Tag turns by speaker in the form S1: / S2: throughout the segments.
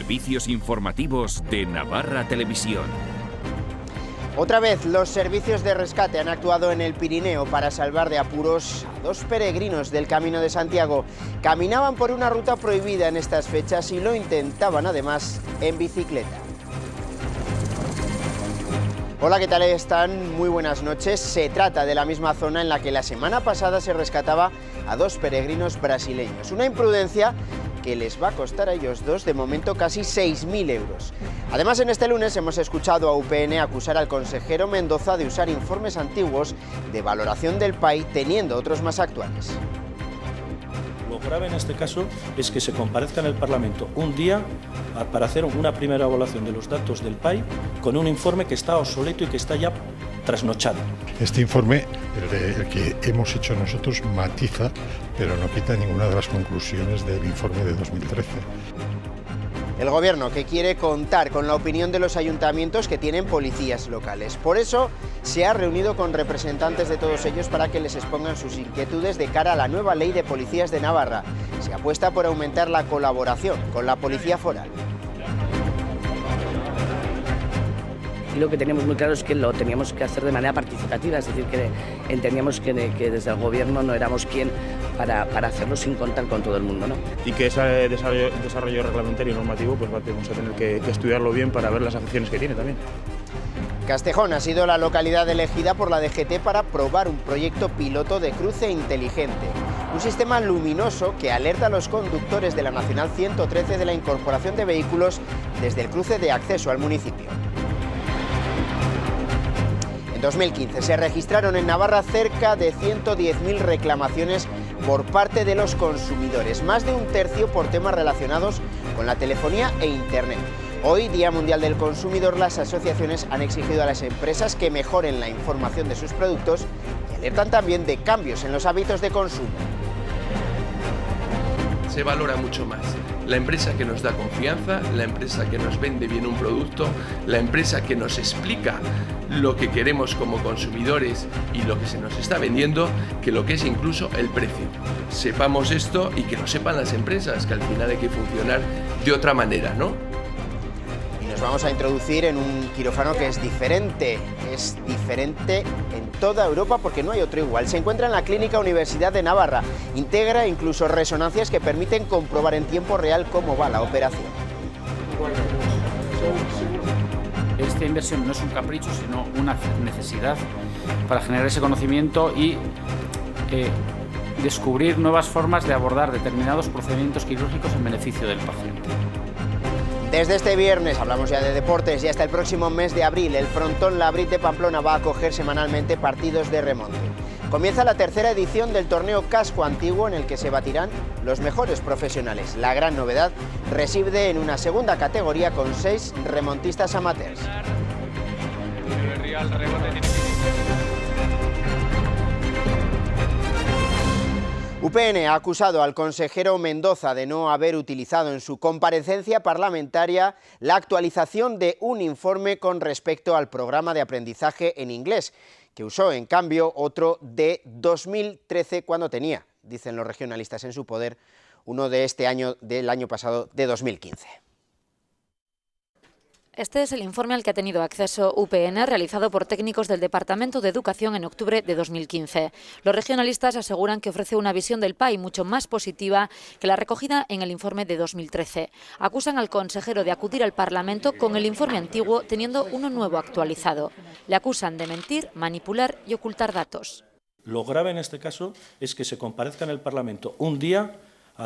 S1: servicios informativos de Navarra Televisión.
S2: Otra vez, los servicios de rescate han actuado en el Pirineo para salvar de apuros a dos peregrinos del Camino de Santiago. Caminaban por una ruta prohibida en estas fechas y lo intentaban además en bicicleta. Hola, ¿qué tal están? Muy buenas noches. Se trata de la misma zona en la que la semana pasada se rescataba a dos peregrinos brasileños. Una imprudencia que les va a costar a ellos dos de momento casi 6.000 euros. Además, en este lunes hemos escuchado a UPN acusar al consejero Mendoza de usar informes antiguos de valoración del PAI teniendo otros más actuales.
S3: Lo grave en este caso es que se comparezca en el Parlamento un día para hacer una primera evaluación de los datos del PAI con un informe que está obsoleto y que está ya trasnochado.
S4: Este informe, el que hemos hecho nosotros, matiza, pero no quita ninguna de las conclusiones del informe de 2013.
S2: El Gobierno, que quiere contar con la opinión de los ayuntamientos que tienen policías locales. Por eso se ha reunido con representantes de todos ellos para que les expongan sus inquietudes de cara a la nueva ley de policías de Navarra. Se apuesta por aumentar la colaboración con la policía foral.
S5: Y lo que teníamos muy claro es que lo teníamos que hacer de manera participativa, es decir, que entendíamos que desde el Gobierno no éramos quien para hacerlo sin contar con todo el mundo, ¿no?
S6: Y que ese desarrollo reglamentario y normativo pues vamos a tener que estudiarlo bien para ver las afecciones que tiene también.
S2: Castejón ha sido la localidad elegida por la DGT para probar un proyecto piloto de cruce inteligente. Un sistema luminoso que alerta a los conductores de la Nacional 113 de la incorporación de vehículos desde el cruce de acceso al municipio. En 2015 se registraron en Navarra cerca de 110.000 reclamaciones por parte de los consumidores, más de un tercio por temas relacionados con la telefonía e Internet. Hoy, Día Mundial del Consumidor, las asociaciones han exigido a las empresas que mejoren la información de sus productos y alertan también de cambios en los hábitos de consumo.
S7: Se valora mucho más la empresa que nos da confianza, la empresa que nos vende bien un producto, la empresa que nos explica lo que queremos como consumidores y lo que se nos está vendiendo, que lo que es incluso el precio. Sepamos esto y que lo sepan las empresas, que al final hay que funcionar de otra manera, ¿no?
S2: Y nos vamos a introducir en un quirófano que es diferente en toda Europa porque no hay otro igual. Se encuentra en la Clínica Universidad de Navarra. Integra incluso resonancias que permiten comprobar en tiempo real cómo va la operación.
S8: Esta inversión no es un capricho, sino una necesidad para generar ese conocimiento y descubrir nuevas formas de abordar determinados procedimientos quirúrgicos en beneficio del paciente.
S2: Desde este viernes, hablamos ya de deportes, y hasta el próximo mes de abril, el frontón Labrit de Pamplona va a acoger semanalmente partidos de remonte. Comienza la tercera edición del torneo Casco Antiguo, en el que se batirán los mejores profesionales. La gran novedad reside en una segunda categoría con 6 remontistas amateurs. UPN ha acusado al consejero Mendoza de no haber utilizado en su comparecencia parlamentaria la actualización de un informe con respecto al programa de aprendizaje en inglés, que usó en cambio otro de 2013 cuando tenía, dicen los regionalistas en su poder, uno de este año, del año pasado, de 2015.
S9: Este es el informe al que ha tenido acceso UPN, realizado por técnicos del Departamento de Educación en octubre de 2015. Los regionalistas aseguran que ofrece una visión del PAI mucho más positiva que la recogida en el informe de 2013. Acusan al consejero de acudir al Parlamento con el informe antiguo teniendo uno nuevo actualizado. Le acusan de mentir, manipular y ocultar datos.
S3: Lo grave en este caso es que se comparezca en el Parlamento un día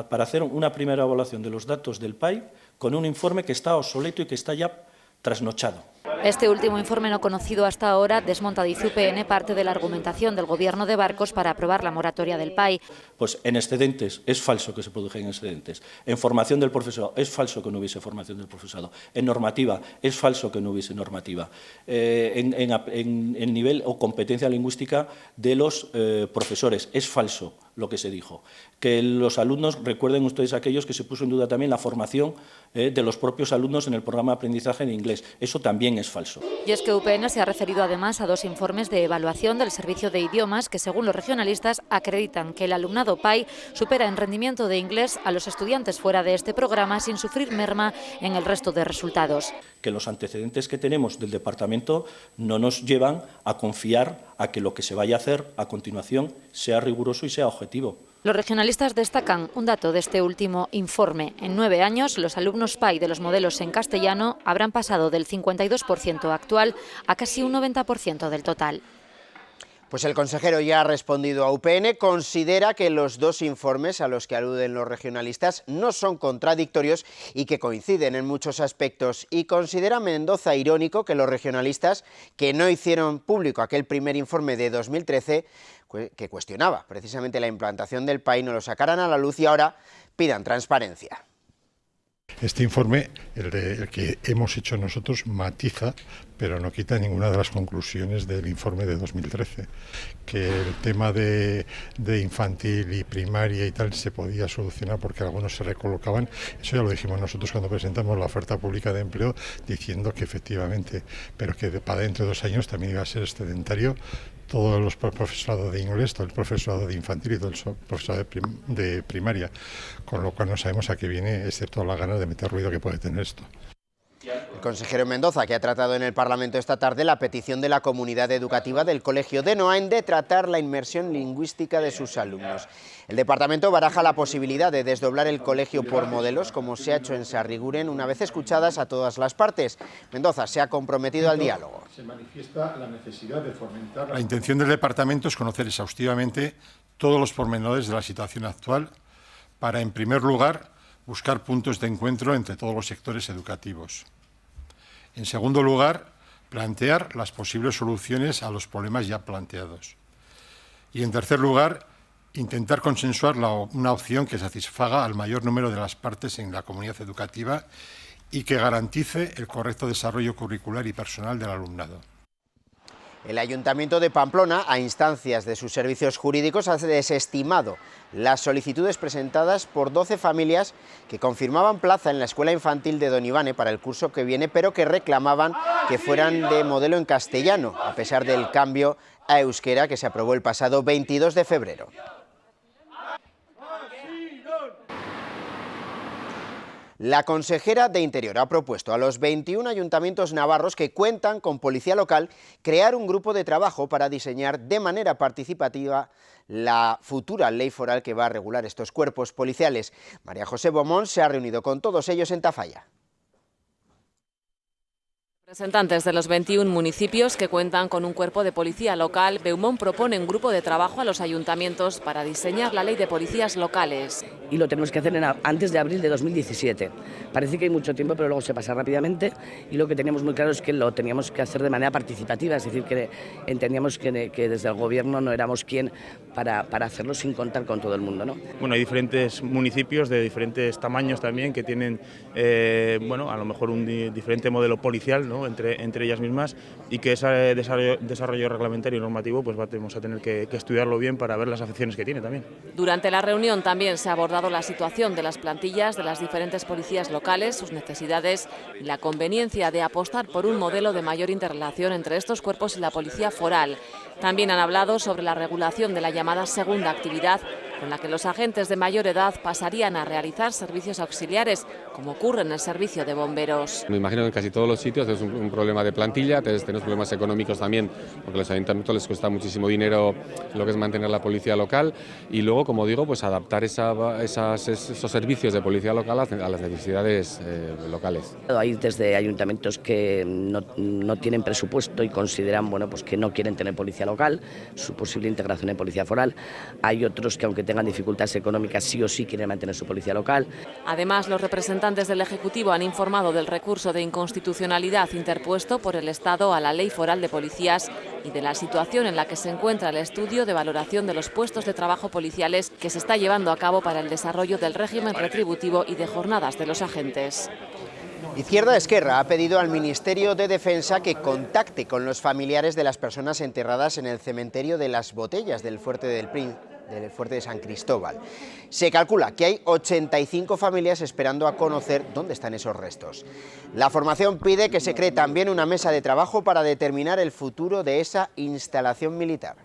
S3: para hacer una primera evaluación de los datos del PAI con un informe que está obsoleto y que está ya trasnochado.
S9: Este último informe no conocido hasta ahora desmonta, dice UPN, parte de la argumentación del Gobierno de Barcos para aprobar la moratoria del PAI.
S3: Pues en excedentes es falso que se produjeran excedentes. En formación del profesorado es falso que no hubiese formación del profesorado. En normativa es falso que no hubiese normativa. En nivel o competencia lingüística de los profesores es falso lo que se dijo. Que los alumnos, recuerden ustedes aquellos que se puso en duda también la formación de los propios alumnos en el programa de aprendizaje en inglés. Eso también también es falso.
S9: Y es que UPN se ha referido además a 2 informes de evaluación del Servicio de Idiomas que, según los regionalistas, acreditan que el alumnado PAI supera en rendimiento de inglés a los estudiantes fuera de este programa sin sufrir merma en el resto de resultados.
S3: Que los antecedentes que tenemos del departamento no nos llevan a confiar a que lo que se vaya a hacer a continuación sea riguroso y sea objetivo.
S9: Los regionalistas destacan un dato de este último informe. En 9 años, los alumnos PAI de los modelos en castellano habrán pasado del 52% actual a casi un 90% del total.
S2: Pues el consejero ya ha respondido a UPN, considera que los 2 informes a los que aluden los regionalistas no son contradictorios y que coinciden en muchos aspectos, y considera Mendoza irónico que los regionalistas, que no hicieron público aquel primer informe de 2013, que cuestionaba precisamente la implantación del PAI, no lo sacaran a la luz y ahora pidan transparencia.
S4: Este informe, el que hemos hecho nosotros, matiza, pero no quita ninguna de las conclusiones del informe de 2013. Que el tema de infantil y primaria y tal se podía solucionar porque algunos se recolocaban. Eso ya lo dijimos nosotros cuando presentamos la oferta pública de empleo, diciendo que efectivamente, pero que para dentro de 2 años también iba a ser excedentario todo el profesorado de inglés, todo el profesorado de infantil y todo el profesorado de primaria, con lo cual no sabemos a qué viene, excepto las ganas de meter ruido que puede tener esto.
S2: El consejero Mendoza, que ha tratado en el Parlamento esta tarde la petición de la comunidad educativa del Colegio de Noain de tratar la inmersión lingüística de sus alumnos. El departamento baraja la posibilidad de desdoblar el colegio por modelos, como se ha hecho en Sarriguren, una vez escuchadas a todas las partes. Mendoza se ha comprometido al diálogo.
S4: Se manifiesta la necesidad de fomentar. La intención del departamento es conocer exhaustivamente todos los pormenores de la situación actual para, en primer lugar, buscar puntos de encuentro entre todos los sectores educativos. En segundo lugar, plantear las posibles soluciones a los problemas ya planteados. Y en tercer lugar, intentar consensuar una opción que satisfaga al mayor número de las partes en la comunidad educativa y que garantice el correcto desarrollo curricular y personal del alumnado.
S2: El Ayuntamiento de Pamplona, a instancias de sus servicios jurídicos, ha desestimado las solicitudes presentadas por 12 familias que confirmaban plaza en la escuela infantil de Don Ivane para el curso que viene, pero que reclamaban que fueran de modelo en castellano, a pesar del cambio a euskera que se aprobó el pasado 22 de febrero. La consejera de Interior ha propuesto a los 21 ayuntamientos navarros que cuentan con policía local crear un grupo de trabajo para diseñar de manera participativa la futura ley foral que va a regular estos cuerpos policiales. María José Beaumont se ha reunido con todos ellos en Tafalla.
S10: Representantes de los 21 municipios que cuentan con un cuerpo de policía local, Beaumont propone un grupo de trabajo a los ayuntamientos para diseñar la ley de policías locales.
S5: Y lo tenemos que hacer antes de abril de 2017. Parece que hay mucho tiempo, pero luego se pasa rápidamente, y lo que teníamos muy claro es que lo teníamos que hacer de manera participativa, es decir, que entendíamos que desde el Gobierno no éramos quien para hacerlo sin contar con todo el mundo, ¿no?
S6: Bueno, hay diferentes municipios de diferentes tamaños también que tienen, bueno, a lo mejor un diferente modelo policial, ¿no? entre ellas mismas, y que ese desarrollo reglamentario y normativo pues vamos a tener que estudiarlo bien para ver las afecciones que tiene también.
S10: Durante la reunión también se ha abordado la situación de las plantillas de las diferentes policías locales, sus necesidades y la conveniencia de apostar por un modelo de mayor interrelación entre estos cuerpos y la policía foral. También han hablado sobre la regulación de la llamada segunda actividad, con la que los agentes de mayor edad pasarían a realizar servicios auxiliares, como ocurre en el servicio de bomberos.
S11: Me imagino que en casi todos los sitios es un problema de plantilla, tenemos problemas económicos también, porque a los ayuntamientos les cuesta muchísimo dinero lo que es mantener la policía local, y luego, como digo, pues adaptar esos servicios de policía local a las necesidades locales.
S5: Hay desde ayuntamientos que no tienen presupuesto y consideran, bueno, pues que no quieren tener policía local, su posible integración en policía foral. Hay otros que, aunque tengan dificultades económicas, sí o sí quieren mantener su policía local.
S10: Además, los representantes del Ejecutivo han informado del recurso de inconstitucionalidad interpuesto por el Estado a la Ley Foral de Policías y de la situación en la que se encuentra el estudio de valoración de los puestos de trabajo policiales que se está llevando a cabo para el desarrollo del régimen retributivo y de jornadas de los agentes.
S2: Izquierda Esquerra ha pedido al Ministerio de Defensa que contacte con los familiares de las personas enterradas en el cementerio de las Botellas del Fuerte del del fuerte de San Cristóbal. Se calcula que hay 85 familias esperando a conocer dónde están esos restos. La formación pide que se cree también una mesa de trabajo para determinar el futuro de esa instalación militar.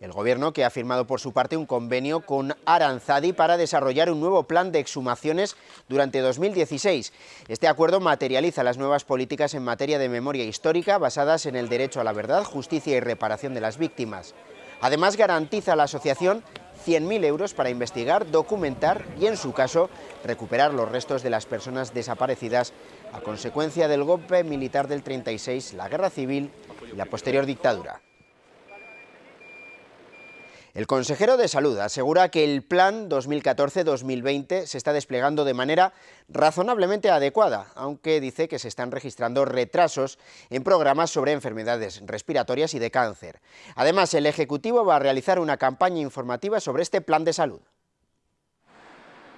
S2: El Gobierno, que ha firmado por su parte un convenio con Aranzadi para desarrollar un nuevo plan de exhumaciones durante 2016. Este acuerdo materializa las nuevas políticas en materia de memoria histórica basadas en el derecho a la verdad, justicia y reparación de las víctimas. Además, garantiza a la asociación 100.000 euros para investigar, documentar y, en su caso, recuperar los restos de las personas desaparecidas a consecuencia del golpe militar del 36, la guerra civil y la posterior dictadura. El consejero de Salud asegura que el plan 2014-2020 se está desplegando de manera razonablemente adecuada, aunque dice que se están registrando retrasos en programas sobre enfermedades respiratorias y de cáncer. Además, el Ejecutivo va a realizar una campaña informativa sobre este plan de salud.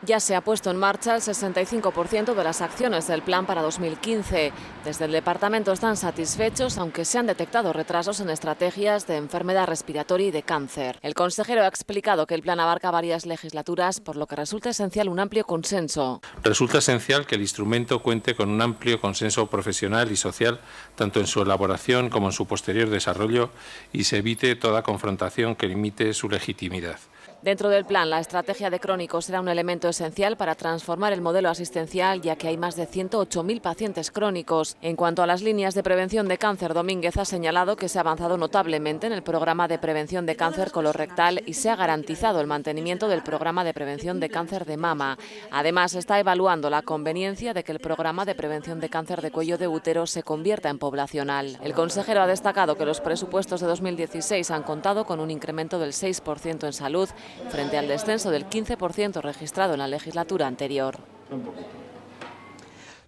S10: Ya se ha puesto en marcha el 65% de las acciones del plan para 2015. Desde el departamento están satisfechos, aunque se han detectado retrasos en estrategias de enfermedad respiratoria y de cáncer. El consejero ha explicado que el plan abarca varias legislaturas, por lo que resulta esencial un amplio consenso.
S12: Resulta esencial que el instrumento cuente con un amplio consenso profesional y social, tanto en su elaboración como en su posterior desarrollo, y se evite toda confrontación que limite su legitimidad.
S10: Dentro del plan, la estrategia de crónicos será un elemento esencial para transformar el modelo asistencial, ya que hay más de 108.000 pacientes crónicos. En cuanto a las líneas de prevención de cáncer, Domínguez ha señalado que se ha avanzado notablemente en el programa de prevención de cáncer colorectal y se ha garantizado el mantenimiento del programa de prevención de cáncer de mama. Además, está evaluando la conveniencia de que el programa de prevención de cáncer de cuello de útero se convierta en poblacional. El consejero ha destacado que los presupuestos de 2016 han contado con un incremento del 6% en salud, frente al descenso del 15% registrado en la legislatura anterior.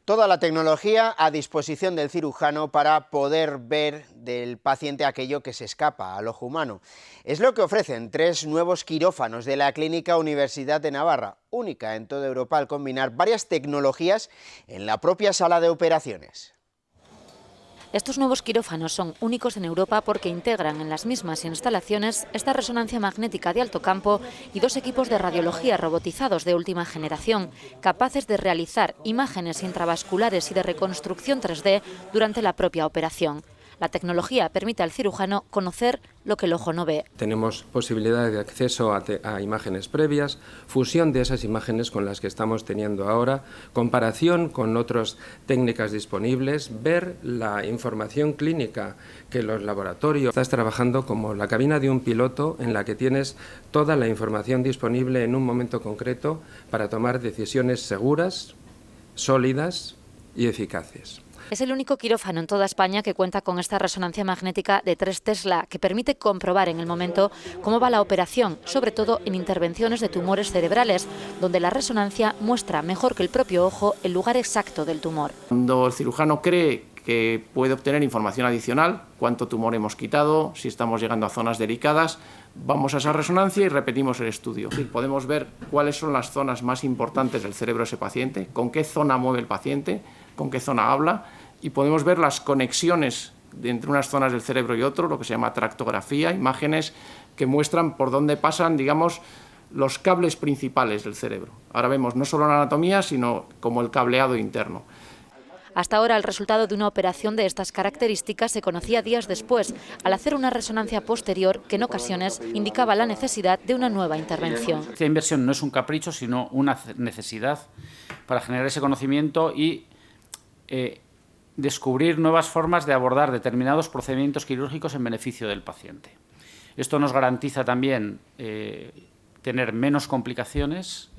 S2: Toda la tecnología a disposición del cirujano para poder ver del paciente aquello que se escapa al ojo humano. Es lo que ofrecen 3 nuevos quirófanos de la Clínica Universidad de Navarra, única en toda Europa al combinar varias tecnologías en la propia sala de operaciones.
S9: Estos nuevos quirófanos son únicos en Europa porque integran en las mismas instalaciones esta resonancia magnética de alto campo y 2 equipos de radiología robotizados de última generación, capaces de realizar imágenes intravasculares y de reconstrucción 3D durante la propia operación. La tecnología permite al cirujano conocer lo que el ojo no ve.
S13: Tenemos posibilidad de acceso a imágenes previas, fusión de esas imágenes con las que estamos teniendo ahora, comparación con otras técnicas disponibles, ver la información clínica que los laboratorios estás trabajando como la cabina de un piloto en la que tienes toda la información disponible en un momento concreto para tomar decisiones seguras, sólidas y eficaces.
S9: Es el único quirófano en toda España que cuenta con esta resonancia magnética de 3 Tesla, que permite comprobar en el momento cómo va la operación, sobre todo en intervenciones de tumores cerebrales, donde la resonancia muestra mejor que el propio ojo el lugar exacto del tumor.
S14: Cuando el cirujano cree que puede obtener información adicional, cuánto tumor hemos quitado, si estamos llegando a zonas delicadas, vamos a esa resonancia y repetimos el estudio. Podemos ver cuáles son las zonas más importantes del cerebro de ese paciente, con qué zona mueve el paciente, con qué zona habla, y podemos ver las conexiones entre unas zonas del cerebro y otro, lo que se llama tractografía, imágenes que muestran por dónde pasan, digamos, los cables principales del cerebro. Ahora vemos no solo la anatomía, sino como el cableado interno.
S9: Hasta ahora el resultado de una operación de estas características se conocía días después, al hacer una resonancia posterior que en ocasiones indicaba la necesidad de una nueva intervención.
S8: Esta inversión no es un capricho, sino una necesidad para generar ese conocimiento y descubrir nuevas formas de abordar determinados procedimientos quirúrgicos en beneficio del paciente. Esto nos garantiza también tener menos complicaciones,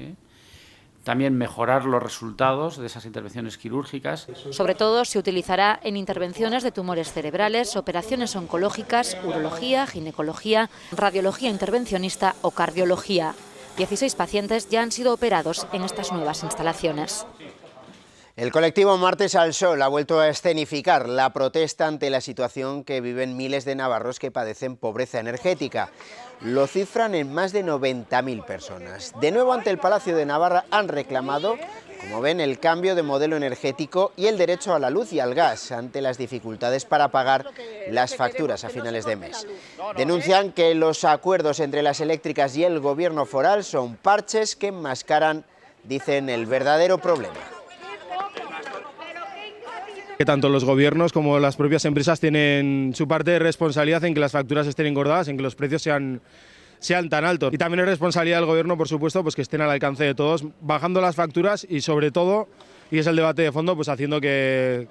S8: también mejorar los resultados de esas intervenciones quirúrgicas.
S9: Sobre todo se utilizará en intervenciones de tumores cerebrales, operaciones oncológicas, urología, ginecología, radiología intervencionista o cardiología. 16 pacientes ya han sido operados en estas nuevas instalaciones.
S2: El colectivo Martes al Sol ha vuelto a escenificar la protesta ante la situación que viven miles de navarros que padecen pobreza energética. Lo cifran en más de 90.000 personas. De nuevo ante el Palacio de Navarra han reclamado como ven, el cambio de modelo energético y el derecho a la luz y al gas ante las dificultades para pagar las facturas a finales de mes. Denuncian que los acuerdos entre las eléctricas y el gobierno foral son parches que enmascaran, dicen, el verdadero problema.
S6: Que tanto los gobiernos como las propias empresas tienen su parte de responsabilidad en que las facturas estén engordadas, en que los precios sean tan altos. Y también es responsabilidad del gobierno, por supuesto, pues que estén al alcance de todos, bajando las facturas y sobre todo, y es el debate de fondo, pues haciendo que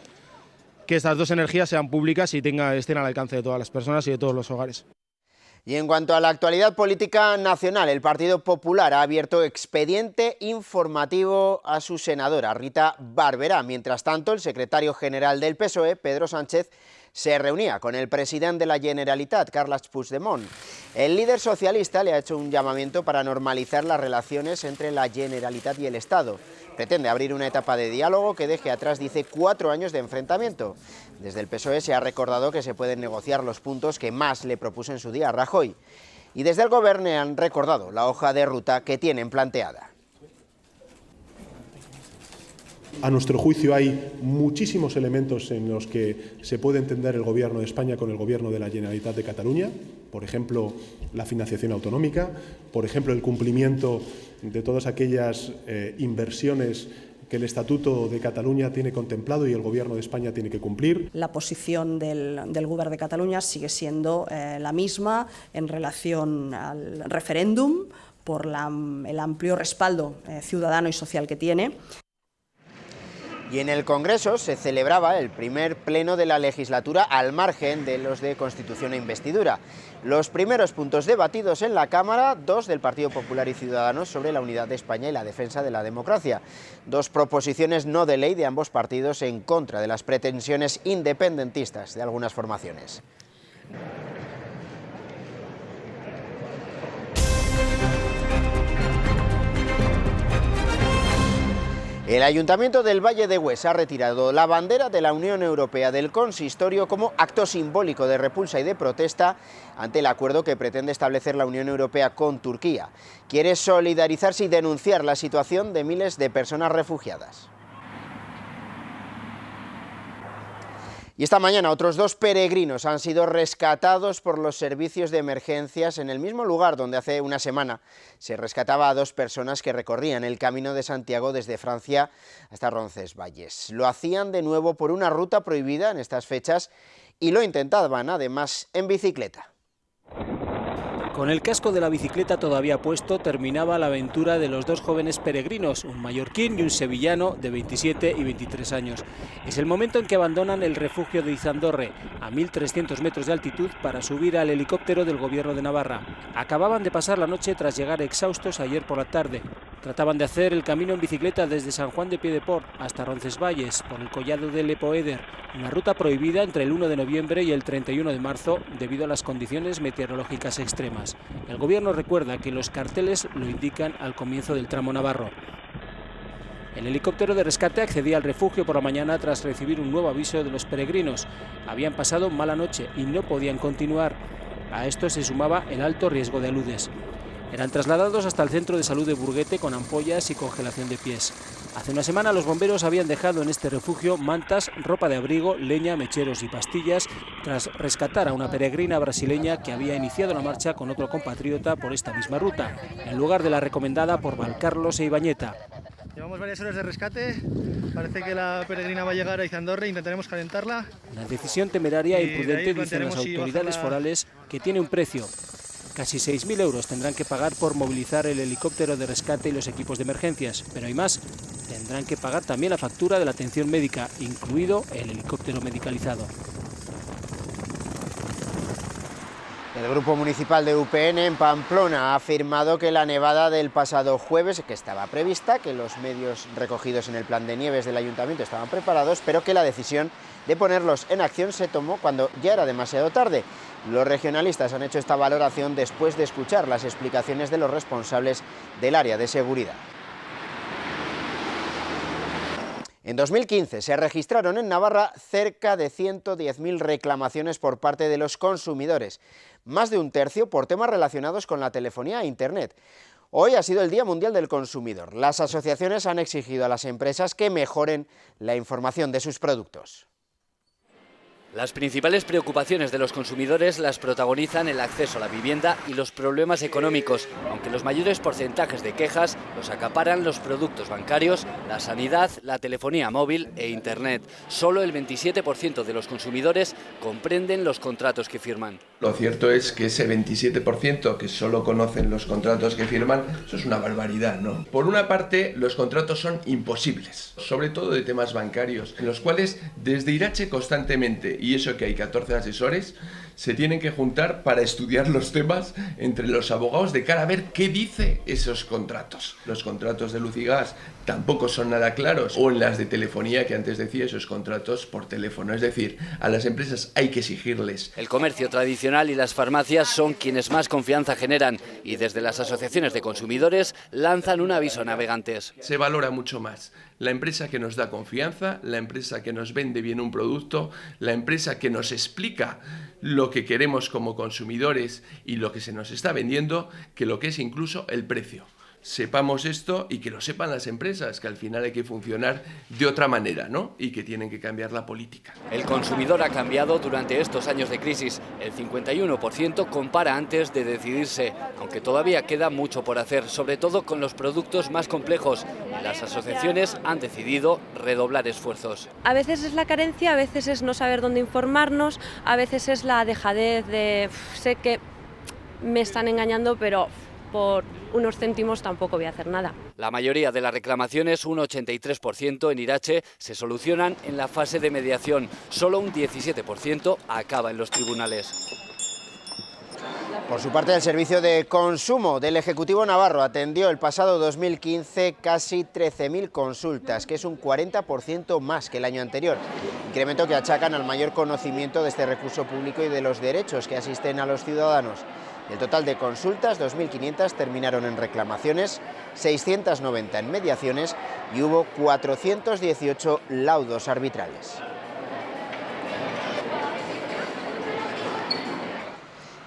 S6: estas dos energías sean públicas y estén al alcance de todas las personas y de todos los hogares.
S2: Y en cuanto a la actualidad política nacional, el Partido Popular ha abierto expediente informativo a su senadora, Rita Barberá. Mientras tanto, el secretario general del PSOE, Pedro Sánchez, se reunía con el presidente de la Generalitat, Carles Puigdemont. El líder socialista le ha hecho un llamamiento para normalizar las relaciones entre la Generalitat y el Estado. Pretende abrir una etapa de diálogo que deje atrás, dice, 4 años de enfrentamiento. Desde el PSOE se ha recordado que se pueden negociar los puntos que más le propuso en su día Rajoy. Y desde el Gobierno han recordado la hoja de ruta que tienen planteada.
S15: A nuestro juicio hay muchísimos elementos en los que se puede entender el Gobierno de España con el Gobierno de la Generalitat de Cataluña, por ejemplo, la financiación autonómica, por ejemplo, el cumplimiento de todas aquellas inversiones que el Estatuto de Cataluña tiene contemplado y el Gobierno de España tiene que cumplir.
S16: La posición del Gobierno de Cataluña sigue siendo la misma en relación al referéndum, por el amplio respaldo ciudadano y social que tiene.
S2: Y en el Congreso se celebraba el primer pleno de la legislatura al margen de los de Constitución e Investidura. Los primeros puntos debatidos en la Cámara, 2 del Partido Popular y Ciudadanos sobre la unidad de España y la defensa de la democracia. 2 proposiciones no de ley de ambos partidos en contra de las pretensiones independentistas de algunas formaciones. El Ayuntamiento del Valle de Hues ha retirado la bandera de la Unión Europea del consistorio como acto simbólico de repulsa y de protesta ante el acuerdo que pretende establecer la Unión Europea con Turquía. Quiere solidarizarse y denunciar la situación de miles de personas refugiadas. Y esta mañana otros 2 peregrinos han sido rescatados por los servicios de emergencias en el mismo lugar donde hace una semana se rescataba a 2 personas que recorrían el Camino de Santiago desde Francia hasta Roncesvalles. Lo hacían de nuevo por una ruta prohibida en estas fechas y lo intentaban además en bicicleta.
S17: Con el casco de la bicicleta todavía puesto, terminaba la aventura de los 2 jóvenes peregrinos, un mallorquín y un sevillano de 27 y 23 años. Es el momento en que abandonan el refugio de Izandorre, a 1.300 metros de altitud, para subir al helicóptero del Gobierno de Navarra. Acababan de pasar la noche tras llegar exhaustos ayer por la tarde. Trataban de hacer el camino en bicicleta desde San Juan de Piedeport hasta Roncesvalles, por el collado de Lepoeder, una ruta prohibida entre el 1 de noviembre y el 31 de marzo debido a las condiciones meteorológicas extremas. El Gobierno recuerda que los carteles lo indican al comienzo del tramo navarro. El helicóptero de rescate accedía al refugio por la mañana tras recibir un nuevo aviso de los peregrinos. Habían pasado mala noche y no podían continuar. A esto se sumaba el alto riesgo de aludes. Eran trasladados hasta el centro de salud de Burguete con ampollas y congelación de pies. Hace una semana los bomberos habían dejado en este refugio mantas, ropa de abrigo, leña, mecheros y pastillas tras rescatar a una peregrina brasileña que había iniciado la marcha con otro compatriota por esta misma ruta, en lugar de la recomendada por Valcarlos e Ibañeta.
S18: Llevamos varias horas de rescate, parece que la peregrina va a llegar a Izandorre, intentaremos calentarla.
S17: Una decisión temeraria e imprudente, dicen las autoridades forales, que tiene un precio. Casi 6.000 euros tendrán que pagar por movilizar el helicóptero de rescate y los equipos de emergencias, pero hay más. Tendrán que pagar también la factura de la atención médica, incluido el helicóptero medicalizado.
S2: El Grupo Municipal de UPN en Pamplona ha afirmado que la nevada del pasado jueves, que estaba prevista, que los medios recogidos en el plan de nieves del Ayuntamiento estaban preparados, pero que la decisión de ponerlos en acción se tomó cuando ya era demasiado tarde. Los regionalistas han hecho esta valoración después de escuchar las explicaciones de los responsables del área de seguridad. En 2015 se registraron en Navarra cerca de 110.000 reclamaciones por parte de los consumidores, más de un tercio por temas relacionados con la telefonía e Internet. Hoy ha sido el Día Mundial del Consumidor. Las asociaciones han exigido a las empresas que mejoren la información de sus productos.
S19: Las principales preocupaciones de los consumidores las protagonizan el acceso a la vivienda y los problemas económicos, aunque los mayores porcentajes de quejas los acaparan los productos bancarios, la sanidad, la telefonía móvil e Internet. Solo el 27% de los consumidores comprenden los contratos que firman.
S7: Lo cierto es que ese 27% que solo conocen los contratos que firman, eso es una barbaridad, ¿no? Por una parte, los contratos son imposibles, sobre todo de temas bancarios, en los cuales desde Irache constantemente, y eso que hay 14 asesores, se tienen que juntar para estudiar los temas entre los abogados de cara a ver qué dice esos contratos. Los contratos de luz y gas tampoco son nada claros, o en las de telefonía que antes decía, esos contratos por teléfono. Es decir, a las empresas hay que exigirles.
S19: El comercio tradicional y las farmacias son quienes más confianza generan y desde las asociaciones de consumidores lanzan un aviso a navegantes.
S7: Se valora mucho más la empresa que nos da confianza, la empresa que nos vende bien un producto, la empresa que nos explica lo que queremos como consumidores y lo que se nos está vendiendo, que lo que es incluso el precio. Sepamos esto y que lo sepan las empresas, que al final hay que funcionar de otra manera, ¿no? Y que tienen que cambiar la política.
S19: El consumidor ha cambiado durante estos años de crisis. El 51% compara antes de decidirse, aunque todavía queda mucho por hacer, sobre todo con los productos más complejos. Las asociaciones han decidido redoblar esfuerzos.
S20: A veces es la carencia, a veces es no saber dónde informarnos, a veces es la dejadez de sé que me están engañando, pero por unos céntimos tampoco voy a hacer nada.
S19: La mayoría de las reclamaciones, un 83% en Irache, se solucionan en la fase de mediación. Solo un 17% acaba en los tribunales.
S2: Por su parte, el Servicio de Consumo del Ejecutivo Navarro atendió el pasado 2015 casi 13.000 consultas, que es un 40% más que el año anterior. Incremento que achacan al mayor conocimiento de este recurso público y de los derechos que asisten a los ciudadanos. El total de consultas, 2.500 terminaron en reclamaciones, 690 en mediaciones y hubo 418 laudos arbitrales.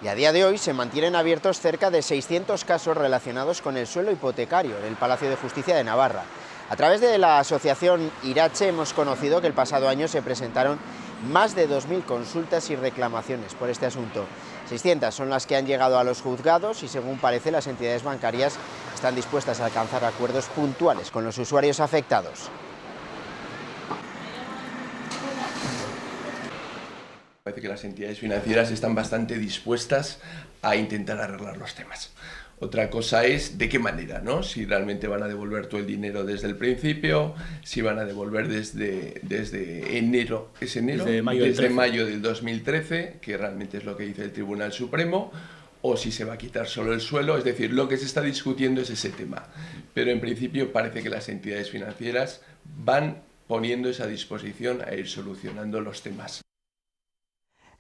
S2: Y a día de hoy se mantienen abiertos cerca de 600 casos relacionados con el suelo hipotecario en el Palacio de Justicia de Navarra. A través de la asociación Irache hemos conocido que el pasado año se presentaron más de 2.000 consultas y reclamaciones por este asunto. 600 son las que han llegado a los juzgados y, según parece, las entidades bancarias están dispuestas a alcanzar acuerdos puntuales con los usuarios afectados.
S7: Parece que las entidades financieras están bastante dispuestas a intentar arreglar los temas. Otra cosa es de qué manera, ¿no? Si realmente van a devolver todo el dinero desde el principio, si van a devolver desde enero, ¿es enero? Desde mayo del 2013, que realmente es lo que dice el Tribunal Supremo, o si se va a quitar solo el suelo. Es decir, lo que se está discutiendo es ese tema. Pero en principio parece que las entidades financieras van poniendo esa disposición a ir solucionando los temas.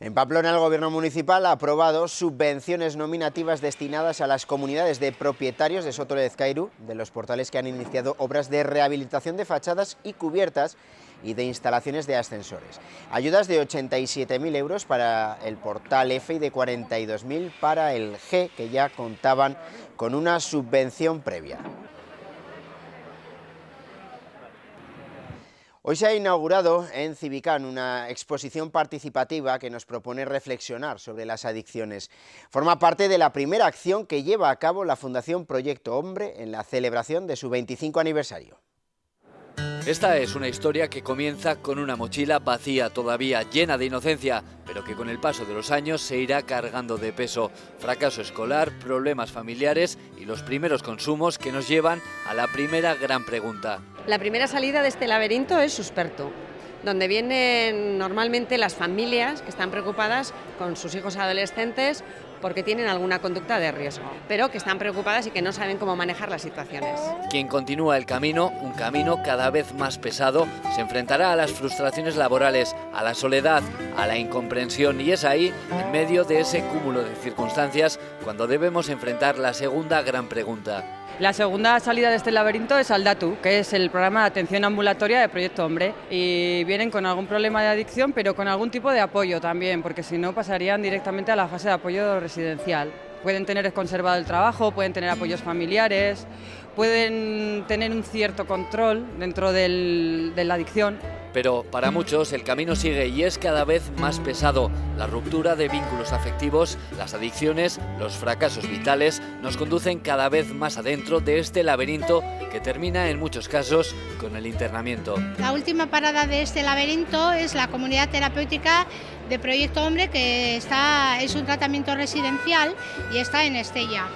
S2: En Pamplona, el Gobierno municipal ha aprobado subvenciones nominativas destinadas a las comunidades de propietarios de Soto de Ezcairu, de los portales que han iniciado obras de rehabilitación de fachadas y cubiertas y de instalaciones de ascensores. Ayudas de 87.000 euros para el portal F y de 42.000 para el G, que ya contaban con una subvención previa. Hoy se ha inaugurado en Civicán una exposición participativa que nos propone reflexionar sobre las adicciones. Forma parte de la primera acción que lleva a cabo la Fundación Proyecto Hombre en la celebración de su 25 aniversario.
S19: Esta es una historia que comienza con una mochila vacía todavía, llena de inocencia, pero que con el paso de los años se irá cargando de peso. Fracaso escolar, problemas familiares y los primeros consumos que nos llevan a la primera gran pregunta.
S21: La primera salida de este laberinto es Susperto, donde vienen normalmente las familias que están preocupadas con sus hijos adolescentes porque tienen alguna conducta de riesgo, pero que están preocupadas y que no saben cómo manejar las situaciones.
S19: Quien continúa el camino, un camino cada vez más pesado, se enfrentará a las frustraciones laborales, a la soledad, a la incomprensión, y es ahí, en medio de ese cúmulo de circunstancias, cuando debemos enfrentar la segunda gran pregunta.
S22: La segunda salida de este laberinto es Aldatu, que es el programa de atención ambulatoria de Proyecto Hombre, y vienen con algún problema de adicción, pero con algún tipo de apoyo también, porque si no pasarían directamente a la fase de apoyo residencial. Pueden tener conservado el trabajo, pueden tener apoyos familiares, pueden tener un cierto control dentro de la adicción.
S19: Pero para muchos el camino sigue y es cada vez más pesado. La ruptura de vínculos afectivos, las adicciones, los fracasos vitales nos conducen cada vez más adentro de este laberinto que termina en muchos casos con el internamiento.
S1: La última parada de este laberinto es la comunidad terapéutica de Proyecto Hombre, que es un tratamiento residencial y está en Estella.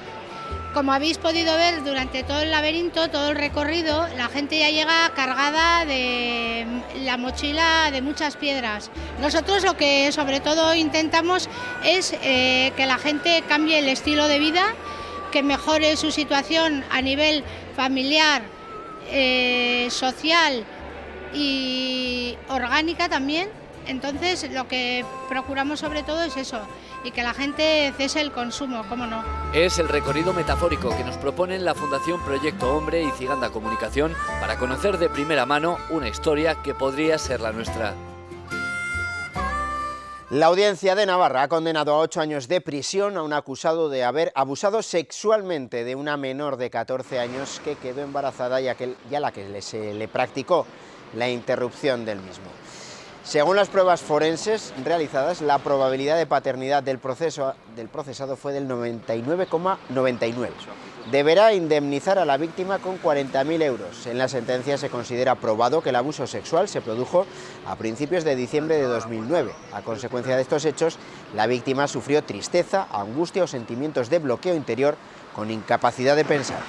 S1: Como habéis podido ver durante todo el laberinto, todo el recorrido, la gente ya llega cargada de la mochila de muchas piedras. Nosotros lo que sobre todo intentamos es que la gente cambie el estilo de vida, que mejore su situación a nivel familiar, social y orgánica también. Entonces lo que procuramos sobre todo es eso, y que la gente cese el consumo, cómo no.
S19: Es el recorrido metafórico que nos proponen la Fundación Proyecto Hombre y Ciganda Comunicación para conocer de primera mano una historia que podría ser la nuestra.
S2: La Audiencia de Navarra ha condenado a 8 años de prisión a un acusado de haber abusado sexualmente de una menor de 14 años que quedó embarazada y a la que se le practicó la interrupción del mismo. Según las pruebas forenses realizadas, la probabilidad de paternidad del procesado fue del 99,99. Deberá indemnizar a la víctima con 40.000 euros. En la sentencia se considera probado que el abuso sexual se produjo a principios de diciembre de 2009. A consecuencia de estos hechos, la víctima sufrió tristeza, angustia o sentimientos de bloqueo interior con incapacidad de pensar.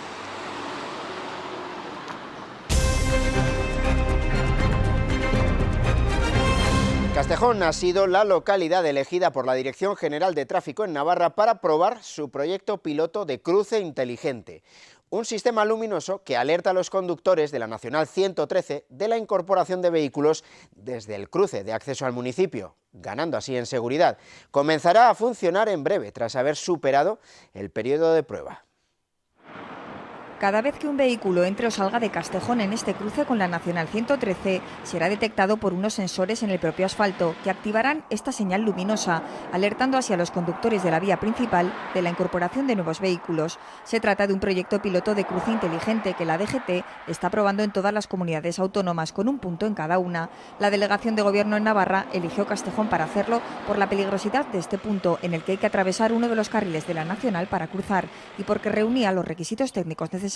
S2: Castejón ha sido la localidad elegida por la Dirección General de Tráfico en Navarra para probar su proyecto piloto de cruce inteligente, un sistema luminoso que alerta a los conductores de la Nacional 113 de la incorporación de vehículos desde el cruce de acceso al municipio, ganando así en seguridad. Comenzará a funcionar en breve, tras haber superado el periodo de prueba.
S3: Cada vez que un vehículo entre o salga de Castejón en este cruce con la Nacional 113, será detectado por unos sensores en el propio asfalto que activarán esta señal luminosa, alertando así a los conductores de la vía principal de la incorporación de nuevos vehículos. Se trata de un proyecto piloto de cruce inteligente que la DGT está probando en todas las comunidades autónomas, con un punto en cada una. La Delegación de Gobierno en Navarra eligió Castejón para hacerlo por la peligrosidad de este punto, en el que hay que atravesar uno de los carriles de la Nacional para cruzar, y porque reunía los requisitos técnicos necesarios.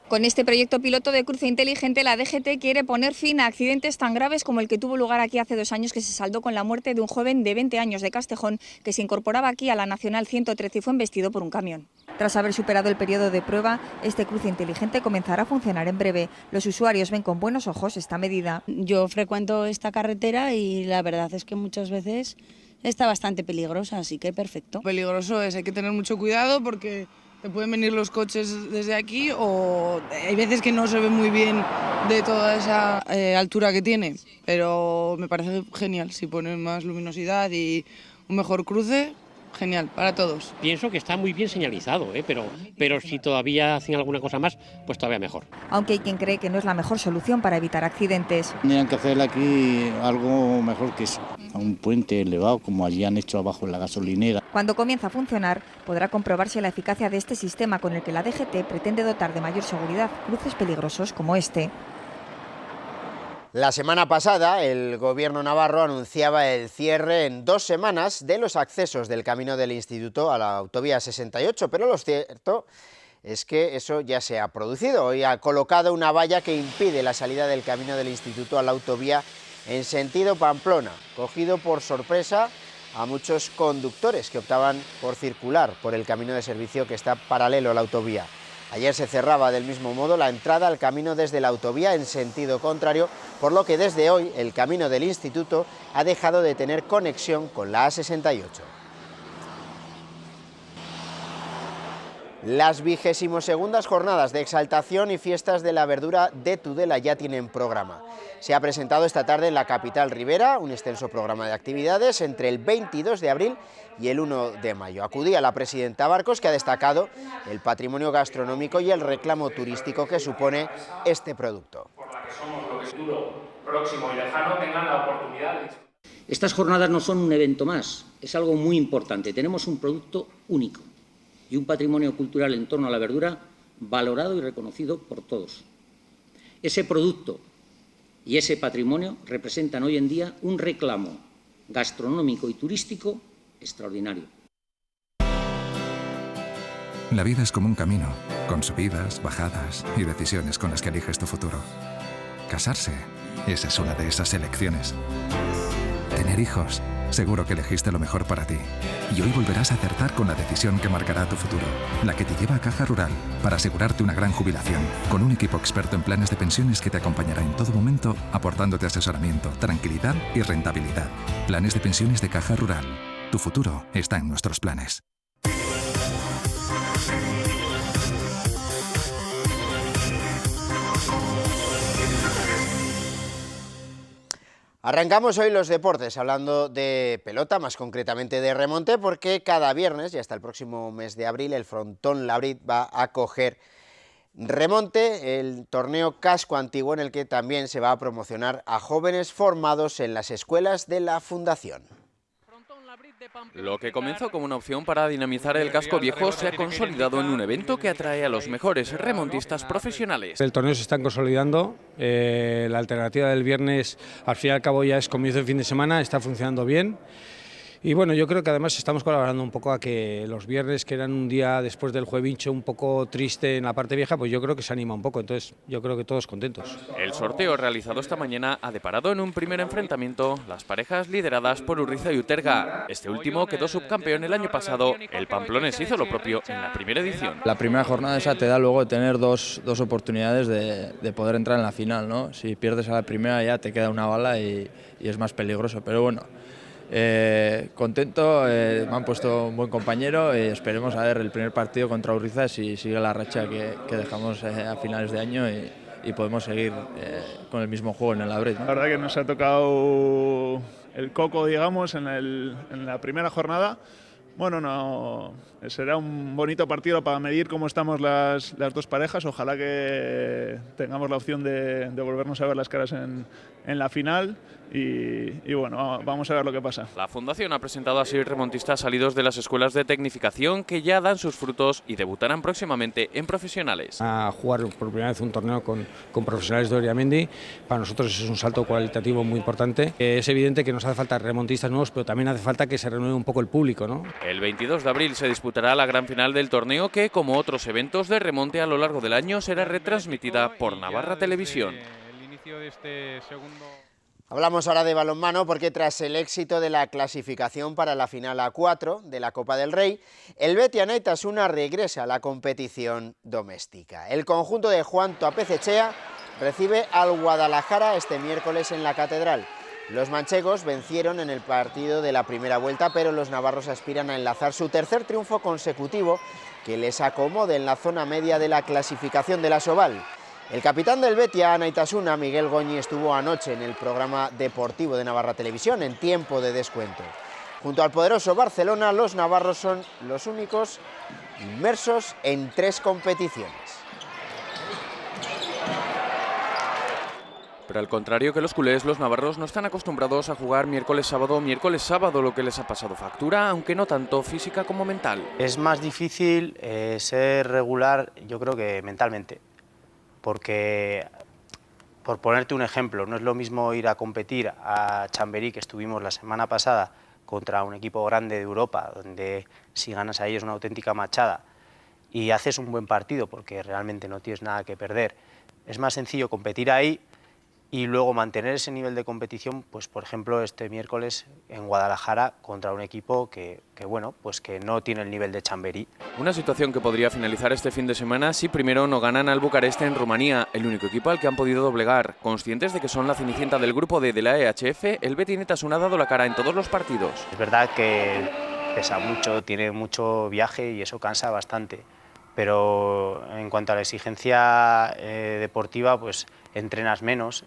S3: Con este proyecto piloto de cruce inteligente, la DGT quiere poner fin a accidentes tan graves como el que tuvo lugar aquí hace 2 años, que se saldó con la muerte de un joven de 20 años de Castejón que se incorporaba aquí a la Nacional 113 y fue embestido por un camión. Tras haber superado el periodo de prueba, este cruce inteligente comenzará a funcionar en breve. Los usuarios ven con buenos ojos esta medida.
S23: Yo frecuento esta carretera y la verdad es que muchas veces está bastante peligrosa, así que perfecto.
S24: Peligroso es, hay que tener mucho cuidado porque te pueden venir los coches desde aquí o hay veces que no se ve muy bien de toda esa altura que tiene, pero me parece genial si ponen más luminosidad y un mejor cruce. Genial, para todos.
S25: Pienso que está muy bien señalizado, pero si todavía hacen alguna cosa más, pues todavía mejor.
S3: Aunque hay quien cree que no es la mejor solución para evitar accidentes.
S26: Tendrían que hacer aquí algo mejor que eso, un puente elevado como allí han hecho abajo en la gasolinera.
S3: Cuando comience a funcionar, podrá comprobarse la eficacia de este sistema con el que la DGT pretende dotar de mayor seguridad cruces peligrosos como este.
S2: La semana pasada, el Gobierno navarro anunciaba el cierre en 2 semanas de los accesos del camino del Instituto a la autovía 68, pero lo cierto es que eso ya se ha producido. Hoy ha colocado una valla que impide la salida del camino del Instituto a la autovía en sentido Pamplona, cogido por sorpresa a muchos conductores que optaban por circular por el camino de servicio que está paralelo a la autovía. Ayer se cerraba del mismo modo la entrada al camino desde la autovía en sentido contrario, por lo que desde hoy el camino del Instituto ha dejado de tener conexión con la A68. Las 22ª jornadas de exaltación y fiestas de la verdura de Tudela ya tienen programa. Se ha presentado esta tarde en la capital ribera un extenso programa de actividades entre el 22 de abril y el 1 de mayo. Acudía la presidenta Barcos, que ha destacado el patrimonio gastronómico y el reclamo turístico que supone este producto.
S27: Por la que somos lo que futuro, próximo y lejano tengan la oportunidad de...
S28: Estas jornadas no son un evento más, es algo muy importante. Tenemos un producto único
S4: y un patrimonio cultural en torno a la verdura valorado y reconocido por todos. Ese producto y ese patrimonio representan hoy en día un reclamo gastronómico y turístico extraordinario.
S5: La vida es como un camino, con subidas, bajadas y decisiones con las que eliges tu futuro. Casarse, esa es una de esas elecciones. Tener hijos, seguro que elegiste lo mejor para ti. Y hoy volverás a acertar con la decisión que marcará tu futuro, la que te lleva a Caja Rural para asegurarte una gran jubilación, con un equipo experto en planes de pensiones que te acompañará en todo momento, aportándote asesoramiento, tranquilidad y rentabilidad. Planes de pensiones de Caja Rural. Tu futuro está en nuestros planes.
S2: Arrancamos hoy los deportes hablando de pelota, más concretamente de remonte, porque cada viernes y hasta el próximo mes de abril el Frontón Labrit va a acoger remonte, el torneo casco antiguo en el que también se va a promocionar a jóvenes formados en las escuelas de la Fundación.
S10: Lo que comenzó como una opción para dinamizar el casco viejo se ha consolidado en un evento que atrae a los mejores remontistas profesionales.
S11: El torneo se está consolidando, la alternativa del viernes al fin y al cabo ya es comienzo de fin de semana, está funcionando bien. Y bueno, yo creo que además estamos colaborando un poco a que los viernes, que eran un día después del juevincho un poco triste en la parte vieja, pues yo creo que se anima un poco, entonces yo creo que todos contentos.
S10: El sorteo realizado esta mañana ha deparado en un primer enfrentamiento las parejas lideradas por Urriza y Uterga. Este último quedó subcampeón el año pasado, el Pamplones hizo lo propio en la primera edición.
S12: La primera jornada esa te da luego de tener dos oportunidades de poder entrar en la final, ¿no? Si pierdes a la primera ya te queda una bala y es más peligroso, pero bueno. Contento, me han puesto un buen compañero y esperemos a ver el primer partido contra Urriza si sigue la racha que dejamos a finales de año y podemos seguir con el mismo juego en el Labrit, ¿no?
S13: La verdad que nos ha tocado el coco, digamos, en la primera jornada. Bueno, no, será un bonito partido para medir cómo estamos las dos parejas. Ojalá que tengamos la opción de volvernos a ver las caras en la final y bueno, vamos a ver lo que pasa.
S10: La Fundación ha presentado a 6 remontistas salidos de las escuelas de tecnificación que ya dan sus frutos y debutarán próximamente en profesionales.
S11: A jugar por primera vez un torneo con profesionales de Oriamendi, para nosotros es un salto cualitativo muy importante. Es evidente que nos hace falta remontistas nuevos, pero también hace falta que se renueve un poco el público, ¿no?
S10: El 22 de abril se disputará la gran final del torneo que, como otros eventos de remonte a lo largo del año, será retransmitida por Navarra Televisión.
S2: Hablamos ahora de balonmano porque tras el éxito de la clasificación para la final A4 de la Copa del Rey, el Betis Anaitasuna regresa a la competición doméstica. El conjunto de Juan Toapezechea recibe al Guadalajara este miércoles en la Catedral. Los manchegos vencieron en el partido de la primera vuelta, pero los navarros aspiran a enlazar su tercer triunfo consecutivo que les acomode en la zona media de la clasificación de la Soval. El capitán del Betis Anaitasuna, Miguel Goñi, estuvo anoche en el programa deportivo de Navarra Televisión en tiempo de descuento. Junto al poderoso Barcelona, los navarros son los únicos inmersos en 3 competiciones.
S10: Pero al contrario que los culés, los navarros no están acostumbrados a jugar miércoles-sábado, lo que les ha pasado factura, aunque no tanto física como mental.
S14: Es más difícil ser regular, yo creo que mentalmente, porque, por ponerte un ejemplo, no es lo mismo ir a competir a Chamberí, que estuvimos la semana pasada, contra un equipo grande de Europa, donde si ganas a ellos una auténtica machada y haces un buen partido, porque realmente no tienes nada que perder. Es más sencillo competir ahí y luego mantener ese nivel de competición, pues por ejemplo este miércoles en Guadalajara contra un equipo que bueno, pues que no tiene el nivel de Chamberí.
S10: Una situación que podría finalizar este fin de semana si primero no ganan al Bucarest en Rumanía, el único equipo al que han podido doblegar. Conscientes de que son la cenicienta del grupo D de la EHF, el Betis Anaitasuna ha dado la cara en todos los partidos.
S14: Es verdad que pesa mucho, tiene mucho viaje y eso cansa bastante. Pero en cuanto a la exigencia deportiva, pues entrenas menos,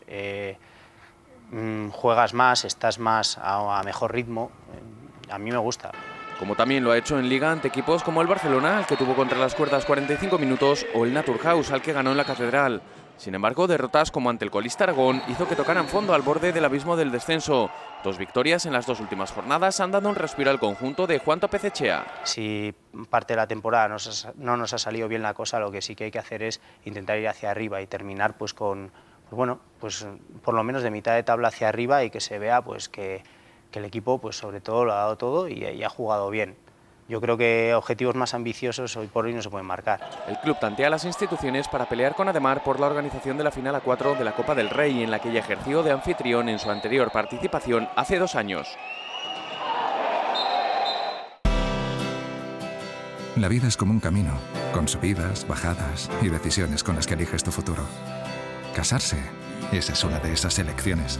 S14: juegas más, estás más a mejor ritmo. A mí me gusta.
S10: Como también lo ha hecho en Liga ante equipos como el Barcelona, al que tuvo contra las cuerdas 45 minutos, o el Naturhaus, al que ganó en la Catedral. Sin embargo, derrotas como ante el colista Aragón hizo que tocaran fondo al borde del abismo del descenso. 2 victorias en las 2 últimas jornadas han dado un respiro al conjunto de Juan Tópez Echea.
S14: Si parte de la temporada no nos ha salido bien la cosa, lo que sí que hay que hacer es intentar ir hacia arriba y terminar pues con, pues por lo menos de mitad de tabla hacia arriba, y que se vea pues que el equipo pues sobre todo lo ha dado todo y ha jugado bien. Yo creo que objetivos más ambiciosos hoy por hoy no se pueden marcar.
S10: El club tantea a las instituciones para pelear con Ademar por la organización de la final A4 de la Copa del Rey, en la que ya ejerció de anfitrión en su anterior participación hace 2 años.
S5: La vida es como un camino, con subidas, bajadas y decisiones con las que eliges tu futuro. Casarse, esa es una de esas elecciones.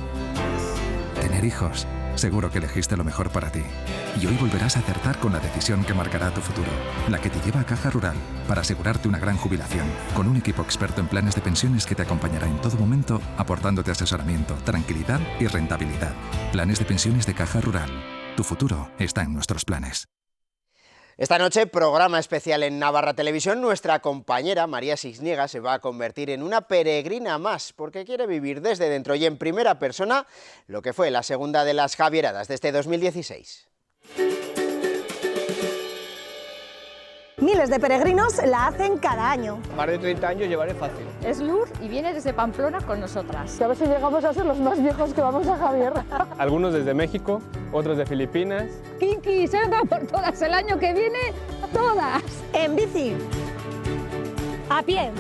S5: Tener hijos, seguro que elegiste lo mejor para ti. Y hoy volverás a acertar con la decisión que marcará tu futuro, la que te lleva a Caja Rural para asegurarte una gran jubilación, con un equipo experto en planes de pensiones que te acompañará en todo momento, aportándote asesoramiento, tranquilidad y rentabilidad. Planes de pensiones de Caja Rural. Tu futuro está en nuestros planes.
S2: Esta noche, programa especial en Navarra Televisión. Nuestra compañera María Sixniega se va a convertir en una peregrina más, porque quiere vivir desde dentro y en primera persona lo que fue la segunda de las Javieradas de este 2016.
S6: Miles de peregrinos la hacen cada año.
S8: Más de 30 años llevaré fácil.
S9: Es Luz y viene desde Pamplona con nosotras.
S6: A ver si llegamos a ser los más viejos que vamos a Javier.
S8: Algunos desde México, otros de Filipinas.
S9: Kiki, se va por todas el año que viene, todas.
S6: En bici, a pie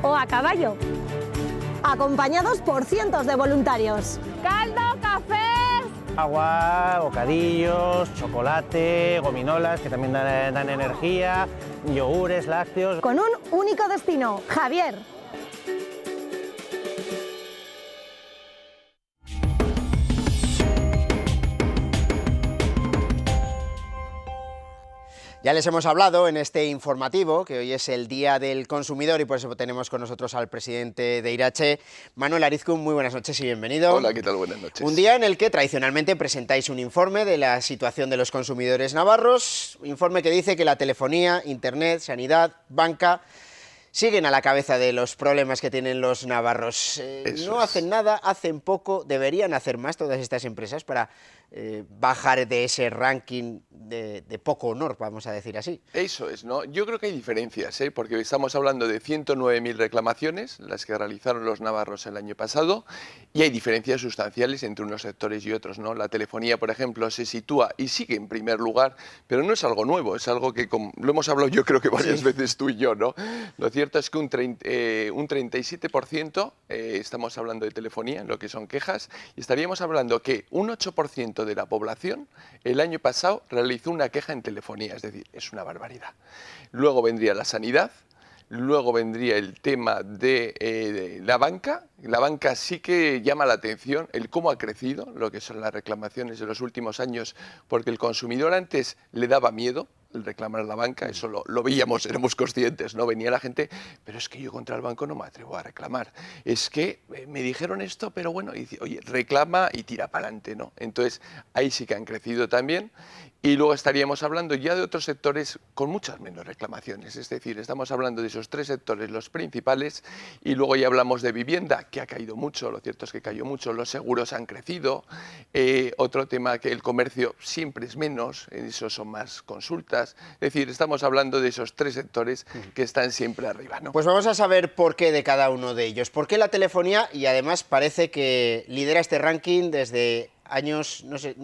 S6: o a caballo, acompañados por cientos de voluntarios.
S9: Caldo, café.
S15: Agua, bocadillos, chocolate, gominolas que también dan energía, yogures, lácteos.
S6: Con un único destino, Javier.
S2: Ya les hemos hablado en este informativo, que hoy es el Día del Consumidor y por eso tenemos con nosotros al presidente de Irache, Manuel Arizkun. Muy buenas noches y bienvenido.
S16: Hola, ¿qué tal? Buenas noches.
S2: Un día en el que tradicionalmente presentáis un informe de la situación de los consumidores navarros, informe que dice que la telefonía, internet, sanidad, banca siguen a la cabeza de los problemas que tienen los navarros. No hacen nada, hacen poco, deberían hacer más todas estas empresas para bajar de ese ranking de poco honor, vamos a decir así.
S7: Eso es, ¿no? Yo creo que hay diferencias, porque estamos hablando de 109.000 reclamaciones, las que realizaron los navarros el año pasado, y hay diferencias sustanciales entre unos sectores y otros, ¿no? La telefonía, por ejemplo, se sitúa y sigue en primer lugar, pero no es algo nuevo, es algo que lo hemos hablado yo creo que varias veces tú y yo, ¿no? Lo cierto es que un 37% estamos hablando de telefonía, en lo que son quejas, y estaríamos hablando que un 8% de la población el año pasado realizó una queja en telefonía, es decir, es una barbaridad. Luego vendría la sanidad, luego vendría el tema de la banca. La banca sí que llama la atención el cómo ha crecido lo que son las reclamaciones de los últimos años, porque el consumidor antes le daba miedo el reclamar a la banca, eso lo veíamos, éramos conscientes, ¿no? Venía la gente, pero es que yo contra el banco no me atrevo a reclamar, es que me dijeron esto, pero bueno, y, oye, reclama y tira para adelante, ¿no? Entonces, ahí sí que han crecido también. Y luego estaríamos hablando ya de otros sectores con muchas menos reclamaciones, es decir, estamos hablando de esos 3 sectores, los principales, y luego ya hablamos de vivienda, que ha caído mucho, lo cierto es que cayó mucho, los seguros han crecido, otro tema que el comercio siempre es menos, esos son más consultas, es decir, estamos hablando de esos 3 sectores que están siempre arriba, ¿no?
S2: Pues vamos a saber por qué de cada uno de ellos, por qué la telefonía, y además parece que lidera este ranking desde años, no sé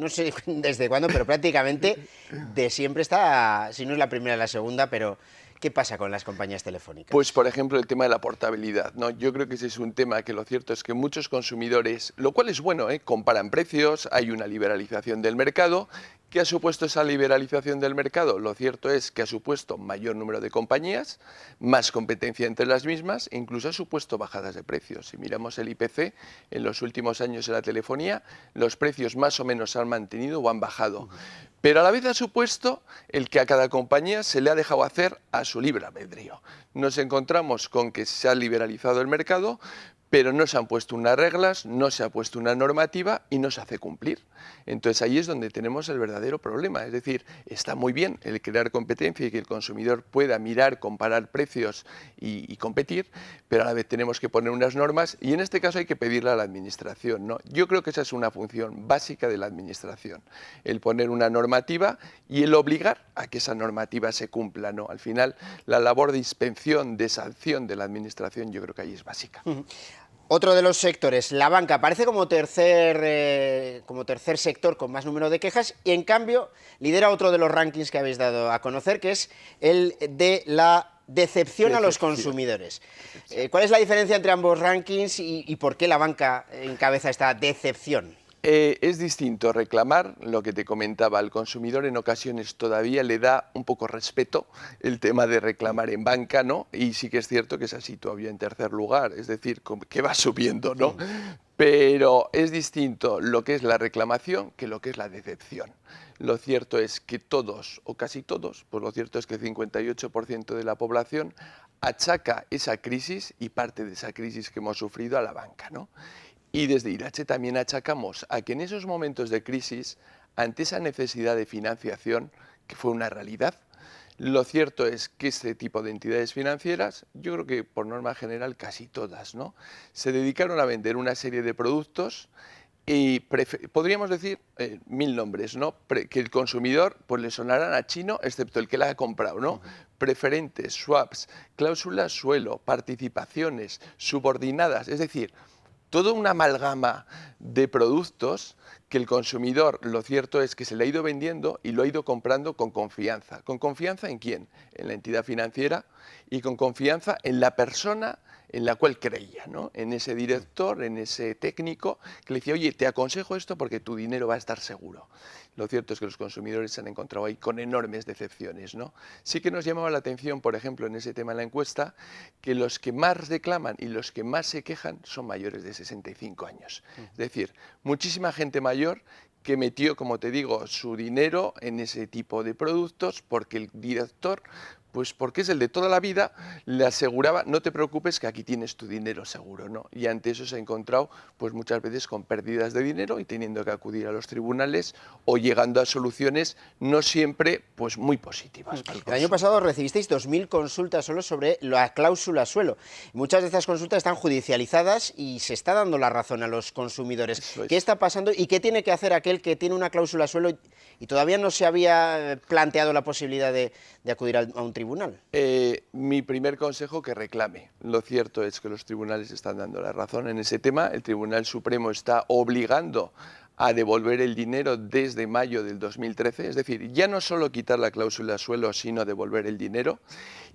S2: desde cuándo, pero prácticamente de siempre está, si no es la primera, la segunda, pero ¿qué pasa con las compañías telefónicas?
S7: Pues, por ejemplo, el tema de la portabilidad, ¿no? Yo creo que ese es un tema que lo cierto es que muchos consumidores, lo cual es bueno, comparan precios, hay una liberalización del mercado. ¿Qué ha supuesto esa liberalización del mercado? Lo cierto es que ha supuesto mayor número de compañías, más competencia entre las mismas e incluso ha supuesto bajadas de precios. Si miramos el IPC, en los últimos años en la telefonía, los precios más o menos se han mantenido o han bajado. Pero a la vez ha supuesto el que a cada compañía se le ha dejado hacer a su libre albedrío. Nos encontramos con que se ha liberalizado el mercado, pero no se han puesto unas reglas, no se ha puesto una normativa y no se hace cumplir. Entonces ahí es donde tenemos el verdadero problema. Es decir, está muy bien el crear competencia y que el consumidor pueda mirar, comparar precios y competir, pero a la vez tenemos que poner unas normas y en este caso hay que pedirle a la administración, ¿no? Yo creo que esa es una función básica de la administración, el poner una normativa y el obligar a que esa normativa se cumpla, ¿no? Al final, la labor de inspección, de sanción de la administración, yo creo que ahí es básica.
S2: Otro de los sectores, la banca, aparece como tercer sector con más número de quejas y en cambio lidera otro de los rankings que habéis dado a conocer, que es el de la decepción a los consumidores. ¿Cuál es la diferencia entre ambos rankings y por qué la banca encabeza esta decepción?
S7: Es distinto reclamar, lo que te comentaba, al consumidor en ocasiones todavía le da un poco respeto el tema de reclamar en banca, ¿no? Y sí que es cierto que se sitúa todavía en tercer lugar, es decir, que va subiendo, ¿no? Pero es distinto lo que es la reclamación que lo que es la decepción. Lo cierto es que todos, o casi todos, pues lo cierto es que el 58% de la población achaca esa crisis y parte de esa crisis que hemos sufrido a la banca, ¿no? Y desde Irache también achacamos a que en esos momentos de crisis, ante esa necesidad de financiación, que fue una realidad, lo cierto es que este tipo de entidades financieras, yo creo que por norma general casi todas, ¿no?, se dedicaron a vender una serie de productos y podríamos decir 1000 nombres, ¿no?, que el consumidor pues le sonarán a chino, excepto el que la ha comprado, ¿no? Preferentes, swaps, cláusulas suelo, participaciones, subordinadas, es decir, toda una amalgama de productos que el consumidor, lo cierto es que se le ha ido vendiendo y lo ha ido comprando con confianza. ¿Con confianza en quién? En la entidad financiera y con confianza en la persona en la cual creía, ¿no? En ese director, en ese técnico que le decía, oye, te aconsejo esto porque tu dinero va a estar seguro. Lo cierto es que los consumidores se han encontrado ahí con enormes decepciones, ¿no? Sí que nos llamaba la atención, por ejemplo, en ese tema de la encuesta, que los que más reclaman y los que más se quejan son mayores de 65 años. Es decir, muchísima gente mayor que metió, como te digo, su dinero en ese tipo de productos porque el director, pues porque es el de toda la vida, le aseguraba, no te preocupes que aquí tienes tu dinero seguro, ¿no? Y ante eso se ha encontrado pues muchas veces con pérdidas de dinero y teniendo que acudir a los tribunales o llegando a soluciones no siempre pues muy positivas.
S2: El año pasado recibisteis 2000 consultas solo sobre la cláusula suelo. Muchas de estas consultas están judicializadas y se está dando la razón a los consumidores. ¿Qué está pasando y qué tiene que hacer aquel que tiene una cláusula suelo y todavía no se había planteado la posibilidad de acudir a un tribunal?
S7: Mi primer consejo, que reclame. Lo cierto es que los tribunales están dando la razón en ese tema. El Tribunal Supremo está obligando a devolver el dinero desde mayo del 2013, es decir, ya no solo quitar la cláusula suelo, sino devolver el dinero.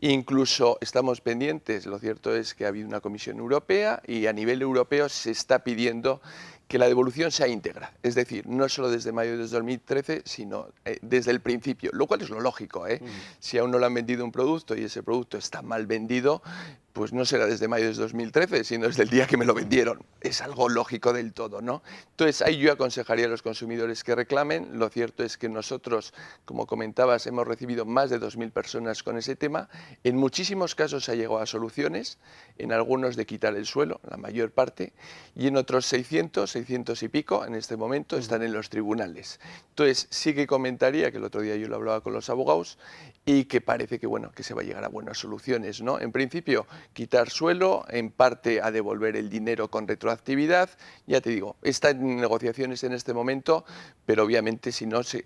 S7: Incluso estamos pendientes, lo cierto es que ha habido una Comisión Europea y a nivel europeo se está pidiendo que la devolución sea íntegra, es decir, no solo desde mayo de 2013, sino desde el principio, lo cual es lo lógico, ¿eh? Si a uno le han vendido un producto y ese producto está mal vendido, pues no será desde mayo de 2013, sino desde el día que me lo vendieron. Es algo lógico del todo, ¿no? Entonces, ahí yo aconsejaría a los consumidores que reclamen. Lo cierto es que nosotros, como comentabas, hemos recibido más de 2000 personas con ese tema. En muchísimos casos se ha llegado a soluciones, en algunos de quitar el suelo, la mayor parte, y en otros 600 y pico, en este momento, están en los tribunales. Entonces, sí que comentaría, que el otro día yo lo hablaba con los abogados, y que parece que, bueno, que se va a llegar a buenas soluciones, ¿no? En principio, quitar suelo, en parte a devolver el dinero con retroactividad. Ya te digo, está en negociaciones en este momento, pero obviamente si no se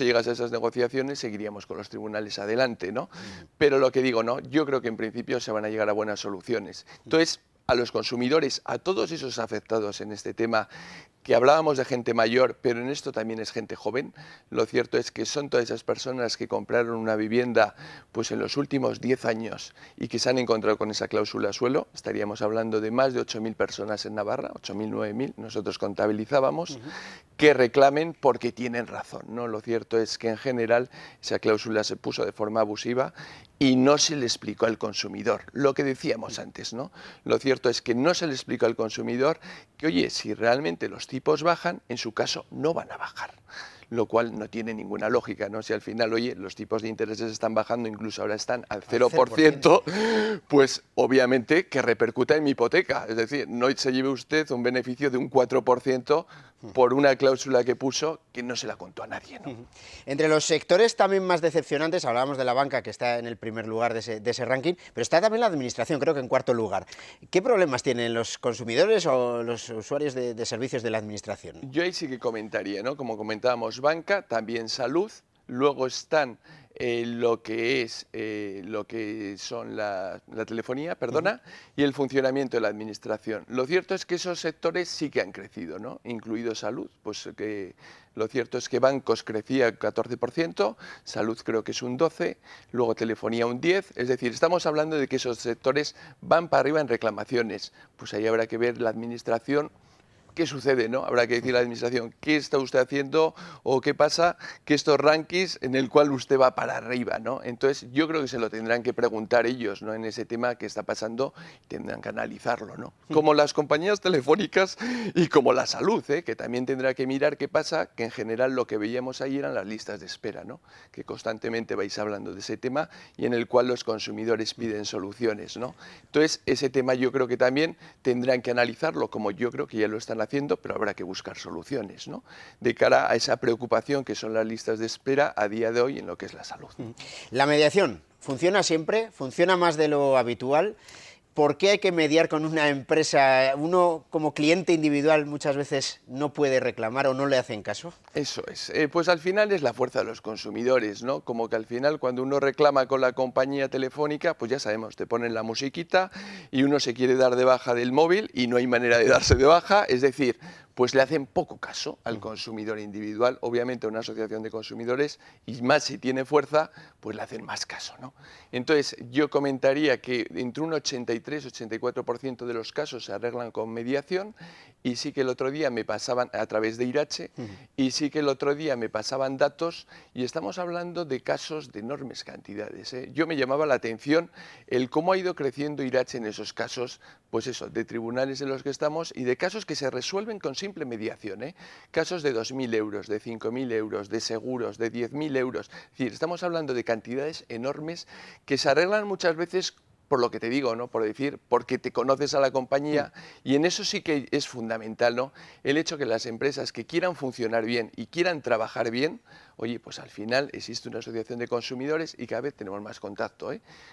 S7: llegase a esas negociaciones seguiríamos con los tribunales adelante, ¿no? Pero lo que digo, no, yo creo que en principio se van a llegar a buenas soluciones. Entonces, a los consumidores, a todos esos afectados en este tema, que hablábamos de gente mayor, pero en esto también es gente joven. Lo cierto es que son todas esas personas que compraron una vivienda pues en los últimos 10 años y que se han encontrado con esa cláusula suelo. Estaríamos hablando de más de 8000 personas en Navarra, 8000, 9000, nosotros contabilizábamos, que reclamen porque tienen razón, ¿no? Lo cierto es que en general esa cláusula se puso de forma abusiva y no se le explicó al consumidor, lo que decíamos antes, ¿no? Lo cierto es que no se le explicó al consumidor que, oye, si realmente los tipos bajan, en su caso no van a bajar. lo cual no tiene ninguna lógica, ¿no? Si al final, oye, los tipos de intereses están bajando, incluso ahora están al 0%, pues obviamente que repercuta en mi hipoteca. Es decir, no se lleve usted un beneficio de un 4% por una cláusula que puso que no se la contó a nadie, ¿no?
S2: Entre los sectores también más decepcionantes, hablábamos de la banca, que está en el primer lugar de ese ranking, pero está también la administración, creo que en cuarto lugar. ¿Qué problemas tienen los consumidores o los usuarios de servicios de la administración?
S7: Yo ahí sí que comentaría, ¿no? Como comentábamos, banca, también salud, luego están lo que son la telefonía, y el funcionamiento de la administración. Lo cierto es que esos sectores sí que han crecido, ¿no? Incluido salud, pues que lo cierto es que bancos crecía 14%, salud creo que es un 12%, luego telefonía un 10%, es decir, estamos hablando de que esos sectores van para arriba en reclamaciones. Pues ahí habrá que ver la administración. ¿Qué sucede, no? Habrá que decir a la administración, ¿qué está usted haciendo o qué pasa que estos rankings en el cual usted va para arriba, ¿no? Entonces yo creo que se lo tendrán que preguntar ellos, ¿no? En ese tema que está pasando, tendrán que analizarlo, ¿no? Como las compañías telefónicas y como la salud, que también tendrá que mirar qué pasa, que en general lo que veíamos ahí eran las listas de espera, ¿no? Que constantemente vais hablando de ese tema y en el cual los consumidores piden soluciones, ¿no? Entonces ese tema yo creo que también tendrán que analizarlo, como yo creo que ya lo están haciendo, pero habrá que buscar soluciones, ¿no? De cara a esa preocupación que son las listas de espera a día de hoy en lo que es la salud.
S2: La mediación, ¿funciona siempre? ¿Funciona más de lo habitual? ¿Por qué hay que mediar con una empresa? Uno como cliente individual muchas veces no puede reclamar o no le hacen caso.
S7: Eso es, pues al final es la fuerza de los consumidores, ¿no? Como que al final cuando uno reclama con la compañía telefónica, pues ya sabemos, te ponen la musiquita y uno se quiere dar de baja del móvil y no hay manera de darse de baja, es decir, pues le hacen poco caso al consumidor individual. Obviamente una asociación de consumidores, y más si tiene fuerza, pues le hacen más caso, ¿no? Entonces yo comentaría que entre un 83-84% de los casos se arreglan con mediación, y sí que el otro día me pasaban a través de Irache, y sí que el otro día me pasaban datos, y estamos hablando de casos de enormes cantidades, ¿eh? Yo me llamaba la atención el cómo ha ido creciendo Irache en esos casos, pues eso, de tribunales en los que estamos y de casos que se resuelven con simple mediación, ¿eh? Casos de 2.000 euros, de 5.000 euros, de seguros, de 10.000 euros. Es decir, estamos hablando de cantidades enormes que se arreglan muchas veces por lo que te digo, ¿no? Por decir, porque te conoces a la compañía, y en eso sí que es fundamental, ¿no? El hecho que las empresas que quieran funcionar bien y quieran trabajar bien, oye, pues al final existe una asociación de consumidores y cada vez tenemos más contacto,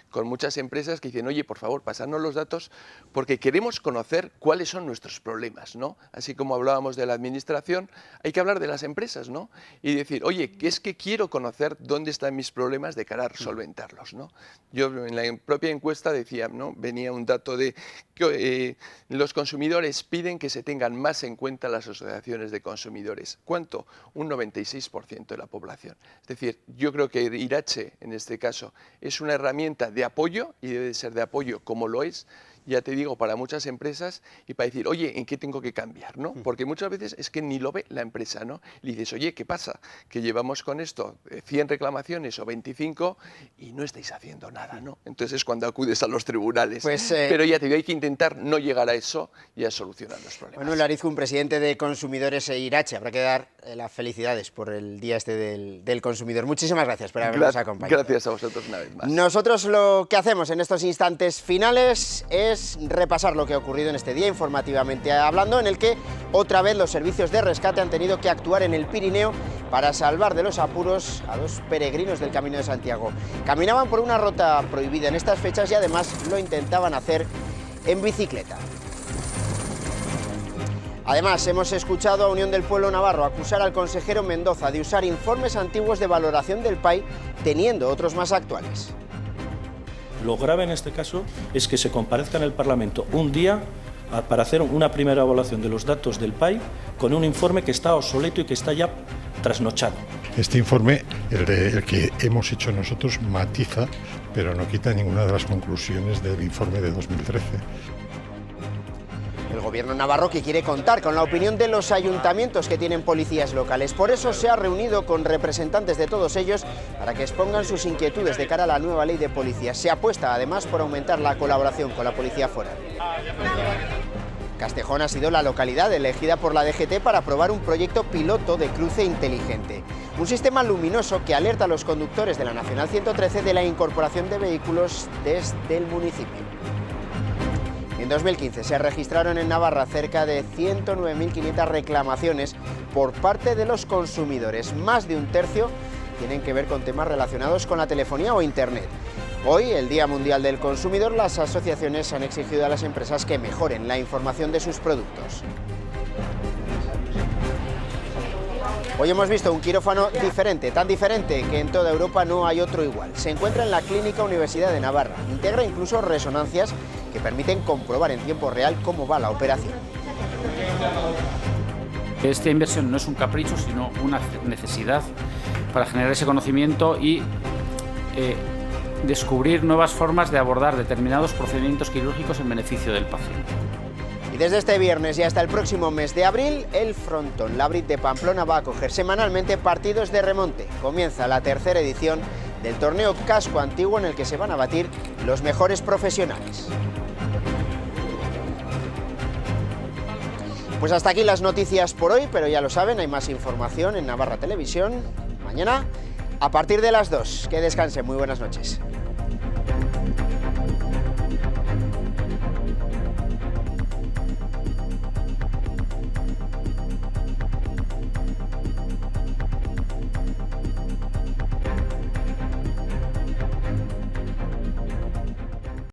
S7: con muchas empresas que dicen, oye, por favor, pasadnos los datos porque queremos conocer cuáles son nuestros problemas, ¿no? Así como hablábamos de la administración, hay que hablar de las empresas, ¿no? Y decir, oye, es que quiero conocer dónde están mis problemas de cara a solventarlos, ¿no? Yo en la propia encuesta decía, ¿no? Venía un dato de que los consumidores piden que se tengan más en cuenta las asociaciones de consumidores. ¿Cuánto? Un 96% de la población. Es decir, yo creo que Irache, en este caso, es una herramienta de apoyo y debe ser de apoyo como lo es, ya te digo, para muchas empresas y para decir, oye, ¿en qué tengo que cambiar? ¿No? Porque muchas veces es que ni lo ve la empresa, ¿no? Le dices, oye, ¿qué pasa? Que llevamos con esto 100 reclamaciones o 25 y no estáis haciendo nada, ¿no? Entonces es cuando acudes a los tribunales.
S2: Pues,
S7: pero ya te digo, hay que intentar no llegar a eso y a solucionar los problemas.
S2: Manuel Arizcún, presidente de Consumidores Irache, habrá que dar las felicidades por el día este del consumidor. Muchísimas gracias por habernos acompañado.
S7: Gracias a vosotros una vez más.
S2: Nosotros lo que hacemos en estos instantes finales es repasar lo que ha ocurrido en este día informativamente hablando, en el que otra vez los servicios de rescate han tenido que actuar en el Pirineo para salvar de los apuros a dos peregrinos del Camino de Santiago. Caminaban por una ruta prohibida en estas fechas y además lo intentaban hacer en bicicleta. Además, hemos escuchado a Unión del Pueblo Navarro acusar al consejero Mendoza de usar informes antiguos de valoración del PAI, teniendo otros más actuales.
S1: Lo grave en este caso es que se comparezca en el Parlamento un día para hacer una primera evaluación de los datos del PAI con un informe que está obsoleto y que está ya trasnochado.
S16: Este informe, el que hemos hecho nosotros, matiza, pero no quita ninguna de las conclusiones del informe de 2013.
S2: El gobierno navarro que quiere contar con la opinión de los ayuntamientos que tienen policías locales. Por eso se ha reunido con representantes de todos ellos para que expongan sus inquietudes de cara a la nueva ley de policía. Se apuesta además por aumentar la colaboración con la policía foral. Castejón ha sido la localidad elegida por la DGT para probar un proyecto piloto de cruce inteligente. Un sistema luminoso que alerta a los conductores de la Nacional 113 de la incorporación de vehículos desde el municipio. En 2015 se registraron en Navarra cerca de 109.500 reclamaciones por parte de los consumidores. Más de un tercio tienen que ver con temas relacionados con la telefonía o Internet. Hoy, el Día Mundial del Consumidor, las asociaciones han exigido a las empresas que mejoren la información de sus productos. Hoy hemos visto un quirófano diferente, tan diferente que en toda Europa no hay otro igual. Se encuentra en la Clínica Universidad de Navarra. Integra incluso resonancias que permiten comprobar en tiempo real cómo va la operación.
S17: Esta inversión no es un capricho, sino una necesidad para generar ese conocimiento y descubrir nuevas formas de abordar determinados procedimientos quirúrgicos en beneficio del paciente.
S2: Y desde este viernes y hasta el próximo mes de abril, el frontón Labrit de Pamplona va a acoger semanalmente partidos de remonte. Comienza la tercera edición del torneo Casco Antiguo, en el que se van a batir los mejores profesionales. Pues hasta aquí las noticias por hoy, pero ya lo saben, hay más información en Navarra Televisión mañana a partir de las 2. Que descansen, muy buenas noches.